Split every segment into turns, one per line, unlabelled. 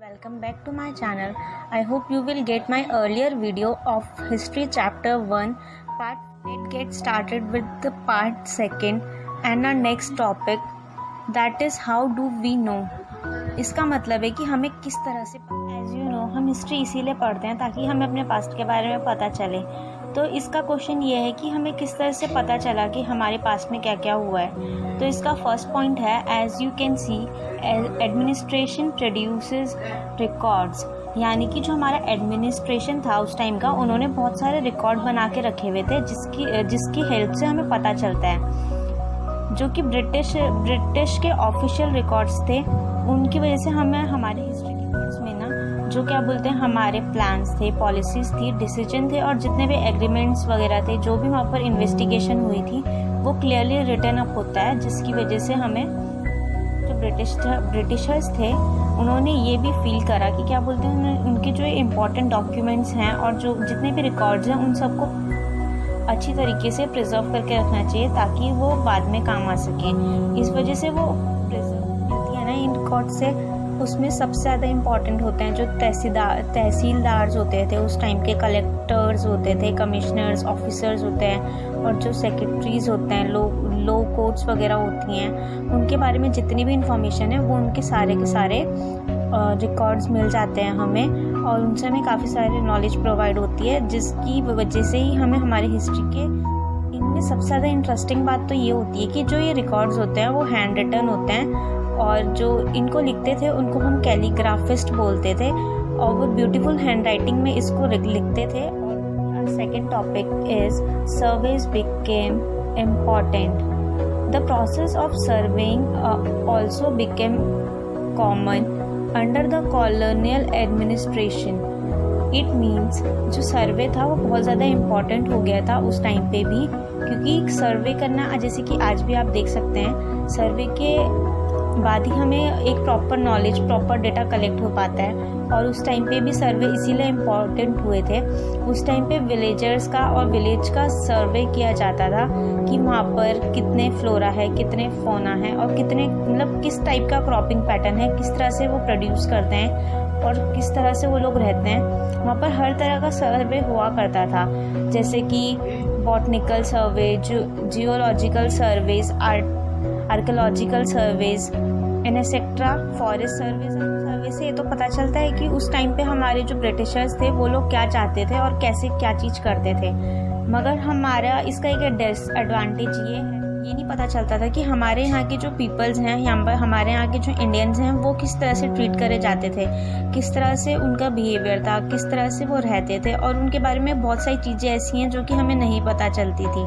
Welcome back to my channel. I hope you will get my earlier video of history chapter 1 part. Let's get started with the part 2 and our next topic, that is how do we know. इसका मतलब है कि हमें किस तरह से, as you know हम history इसीलिए पढ़ते हैं ताकि हमें अपने पास्ट के बारे में पता चले। तो इसका क्वेश्चन ये है कि हमें किस तरह से पता चला कि हमारे पास्ट में क्या क्या हुआ है। तो इसका फर्स्ट पॉइंट है, as you can see administration produces records, यानी कि जो हमारा एडमिनिस्ट्रेशन था उस टाइम का, उन्होंने बहुत सारे रिकॉर्ड बना के रखे हुए थे जिसकी हेल्प से हमें पता चलता है, जो कि ब्रिटिश के ऑफिशियल रिकॉर्ड्स थे। उनकी वजह से हमें हमारे हिस्ट्री के बुक्स में ना जो क्या बोलते हैं हमारे प्लान्स थे, पॉलिसीज़ थी, डिसीजन थे और जितने भी एग्रीमेंट्स वगैरह थे, जो भी वहाँ पर इन्वेस्टिगेशन हुई थी, वो क्लियरली रिटन अप होता है, जिसकी वजह से हमें जो ब्रिटिशर्स थे उन्होंने ये भी फील करा कि क्या बोलते हैं उनके जो इम्पोर्टेंट डॉक्यूमेंट्स हैं और जो जितने भी रिकॉर्ड्स हैं उन सबको अच्छी तरीके से प्रिजर्व करके रखना चाहिए ताकि वो बाद में काम आ सके। इस वजह से वो प्रिजर्व मिलती है ना इन रिकॉर्ड से। उसमें सबसे ज़्यादा इम्पॉर्टेंट होते हैं जो तहसीलदार्स होते थे उस टाइम के, कलेक्टर्स होते थे, कमिश्नर्स, ऑफिसर्स होते हैं और जो सेक्रेटरीज होते हैं, लो कोर्ट्स वगैरह होती हैं, उनके बारे में जितनी भी इंफॉर्मेशन है वो उनके सारे के सारे रिकॉर्ड्स मिल जाते हैं हमें, और उनसे हमें काफ़ी सारी नॉलेज प्रोवाइड होती है, जिसकी वजह से ही हमें हमारी हिस्ट्री के इनमें सबसे ज़्यादा इंटरेस्टिंग बात तो ये होती है कि जो ये रिकॉर्ड्स होते हैं वो हैंड रिटन होते हैं, और जो इनको लिखते थे उनको हम कैलीग्राफिस्ट बोलते थे, और वो ब्यूटीफुल हैंड राइटिंग में इसको लिखते थे। और second topic is surveys became important. The process of surveying also became common under the colonial administration. It means जो सर्वे था वो बहुत ज़्यादा इम्पॉर्टेंट हो गया था उस टाइम पे भी, क्योंकि सर्वे करना, जैसे कि आज भी आप देख सकते हैं, सर्वे के बाद ही हमें एक proper knowledge, proper data collect हो पाता है। और उस टाइम पे भी सर्वे इसीलिए इम्पॉर्टेंट हुए थे। उस टाइम पे विलेजर्स का और विलेज का सर्वे किया जाता था कि वहाँ पर कितने फ्लोरा है, कितने फौना है और कितने मतलब किस टाइप का क्रॉपिंग पैटर्न है, किस तरह से वो प्रोड्यूस करते हैं और किस तरह से वो लोग रहते हैं। वहाँ पर हर तरह का सर्वे हुआ करता था, जैसे कि botanical survey, geological surveys, archaeological surveys and etcetera, forest surveys से ये तो पता चलता है कि उस टाइम पे हमारे जो ब्रिटिशर्स थे वो लोग क्या चाहते थे और कैसे क्या चीज़ करते थे। मगर हमारा इसका एक डिसएडवांटेज ये नहीं पता चलता था कि हमारे यहाँ के जो पीपल्स हैं, यहाँ पर हमारे यहाँ के जो इंडियंस हैं, वो किस तरह से ट्रीट करे जाते थे, किस तरह से उनका बिहेवियर था, किस तरह से वो रहते थे, और उनके बारे में बहुत सारी चीज़ें ऐसी हैं जो कि हमें नहीं पता चलती थी।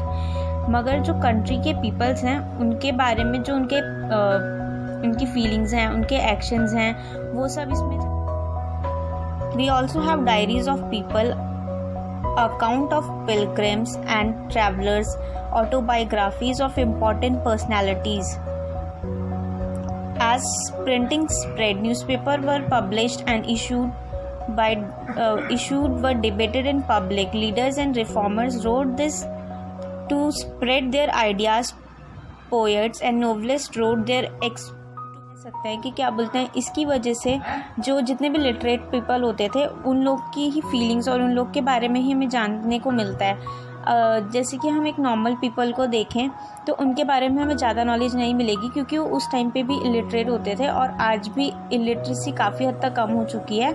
मगर जो कंट्री के पीपल्स हैं उनके बारे में जो उनकी फीलिंग्स हैं, उनके एक्शंस हैं, वो सब इसमें। We also have diaries of people, account of pilgrims and travellers, autobiographies of important personalities. As printing spread, newspapers were published and were debated in public. Leaders and reformers wrote this to spread their ideas. Poets and novelists wrote their सकते हैं कि क्या बोलते हैं, इसकी वजह से जो जितने भी लिटरेट पीपल होते थे उन लोग की ही फीलिंग्स और उन लोग के बारे में ही हमें जानने को मिलता है। जैसे कि हम एक नॉर्मल पीपल को देखें तो उनके बारे में हमें ज़्यादा नॉलेज नहीं मिलेगी, क्योंकि वो उस टाइम पे भी इलिटरेट होते थे और आज भी इलिटरेसी काफ़ी हद तक कम हो चुकी है।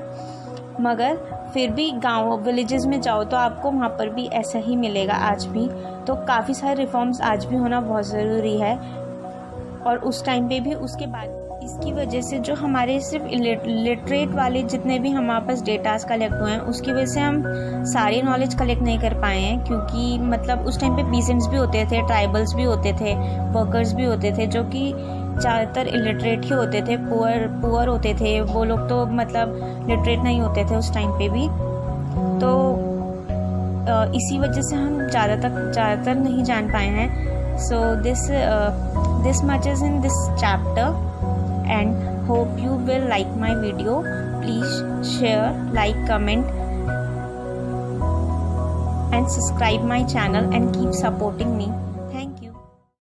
मगर फिर भी गाँव विलेजेस में जाओ तो आपको वहाँ पर भी ऐसा ही मिलेगा आज भी। तो काफ़ी सारे रिफॉर्म्स आज भी होना बहुत ज़रूरी है, और उस टाइम पे भी। उसके बाद इसकी वजह से जो हमारे सिर्फ लिटरेट वाले जितने भी हमारे पास डेटास कलेक्ट हुए हैं, उसकी वजह से हम सारी नॉलेज कलेक्ट नहीं कर पाए हैं, क्योंकि मतलब उस टाइम पे पीसेंट्स भी होते थे, ट्राइबल्स भी होते थे, वर्कर्स भी होते थे, जो कि ज़्यादातर इलिटरेट ही होते थे, पुअर होते थे। वो लोग तो मतलब लिटरेट नहीं होते थे उस टाइम पे भी। तो इसी वजह से हम ज़्यादातर नहीं जान पाए हैं। सो this much is in this chapter, and hope you will like my video. Please share, like, comment and subscribe my channel and keep supporting me.